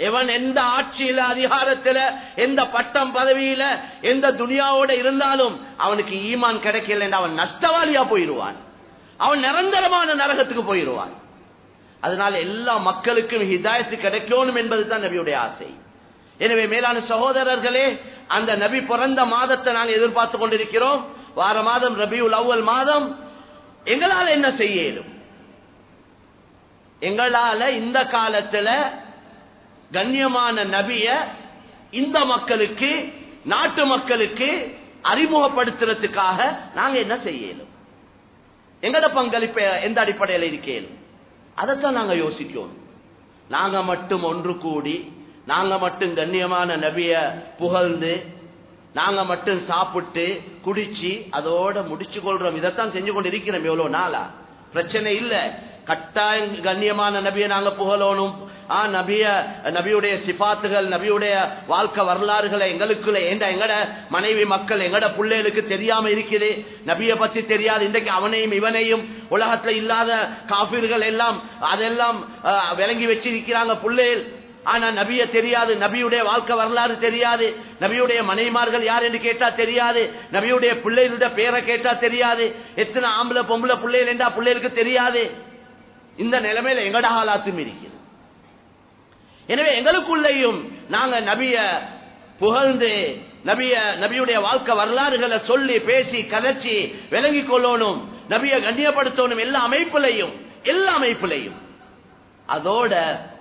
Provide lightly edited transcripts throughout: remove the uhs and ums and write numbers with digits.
எவன் எந்த ஆட்சியில அதிகாரத்துல எந்த பட்டம் பதவியில எந்த துனியாவோட இருந்தாலும் அவனுக்கு ஈமான் கிடைக்கல, அவன் நஷ்டவாளியா போயிடுவான், அவன் நிரந்தரமான நரகத்துக்கு போயிடுவான். அதனால எல்லா மக்களுக்கும் ஹிதாயத்து கிடைக்கணும் என்பதுதான் நபியுடைய ஆசை. எனவே மேலான சகோதரர்களே, அந்த நபி பிறந்த மாதத்தை நாங்கள் எதிர்பார்த்து கொண்டிருக்கிறோம். வார மாதம் ரபியுல் அவ்வல் மாதம். எங்களால் என்ன செய்ய இயலும்? எங்களால இந்த காலத்துல கண்ணியமான நபிய இந்த மக்களுக்கு, நாட்டு மக்களுக்கு அறிமுகப்படுத்துறதுக்காக நாங்க என்ன செய்ய இயலும்? எங்கட பங்களிப்பு எந்த அடிப்படையில் இருக்கேன், அதைத்தான் நாங்க யோசிக்கணும். நாங்க மட்டும் ஒன்று கூடி, நாங்க மட்டும் கண்ணியமான நபிய புகழ்ந்து, நாங்க மட்டும் சாப்பிட்டு குடிச்சு அதோட முடிச்சு கொள்றோம். இதைத்தான் செஞ்சு கொண்டு இருக்கிறோம் எவ்வளவு நாளா. பிரச்சனை இல்ல, கட்டாயம் கண்ணியமான நபியை நாங்க புகழணும். நபியுடைய சிபாத்துகள், நபியுடைய வாழ்க்கை வரலாறுகளை எங்களுக்குள்ள எங்கட மனைவி மக்கள், எங்கட பிள்ளைகளுக்கு தெரியாம இருக்குது. நபியை பத்தி தெரியாது. இன்றைக்கு அவனையும் இவனையும் உலகத்துல இல்லாத காபிர்கள் எல்லாம் அதெல்லாம் விளங்கி வச்சிருக்கிறாங்க பிள்ளைகள். ஆனா நபிய தெரியாது, நபியுடைய வாழ்க்கை வரலாறு தெரியாது, நபியுடைய மனைவிமார்கள் யார் என்று கேட்டா தெரியாது, நபியுடைய பிள்ளைகளோட பேரை கேட்டா தெரியாது, எத்தனை ஆம்பளை பொம்பளை பிள்ளைகள் என்றா பிள்ளைகளுக்கு தெரியாது. இந்த நிலைமையில எங்கட ஹாலாத்தும் இருக்குது. எனவே எங்களுக்குள்ளேயும் நாங்க நபிய புகழ்ந்து, நபியுடைய வாழ்க்கை வரலாறுகளை சொல்லி பேசி கதைச்சி விளங்கிக் கொள்ளணும், நபிய கண்ணியப்படுத்தணும். எல்லா அமைப்பிலையும் அதோட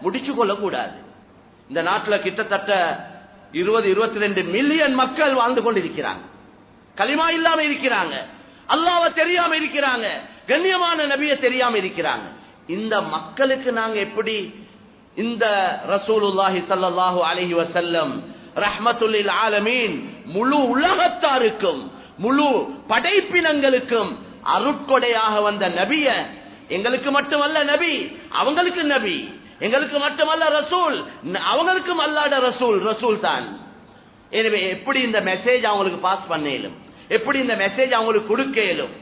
முடிச்சு கொள்ள கூடாது. இந்த நாட்டில் கிட்டத்தட்ட 20-22 மில்லியன் மக்கள் வாழ்ந்து கொண்டிருக்கிறாங்க. கலிமா இல்லாம இருக்கிறாங்க, அல்லாஹ்வை தெரியாம இருக்கிறாங்க, கண்ணியமான நபியை தெரியாம இருக்கிறாங்க. இந்த மக்களுக்கு நாங்க எப்படி இந்த ரசூலுல்லாஹி ஸல்லல்லாஹு அலைஹி வஸல்லம் ரஹ்மத்துல் லில் ஆலமீன், முழு உலகத்தாருக்கும் முழு படைப்பினங்களுக்கும் அருட்கொடையாக வந்த நபிய, எங்களுக்கு மட்டுமல்ல நபி, அவங்களுக்கு நபி, எங்களுக்கு மட்டுமல்ல ரசூல், அவங்களுக்கும் அல்லாஹ்ட ரசூல் தான். எனவே எப்படி இந்த மெசேஜ் அவங்களுக்கு பாஸ் பண்ண இயலும், எப்படி இந்த மெசேஜ் அவங்களுக்கு கொடுக்க இயலும்?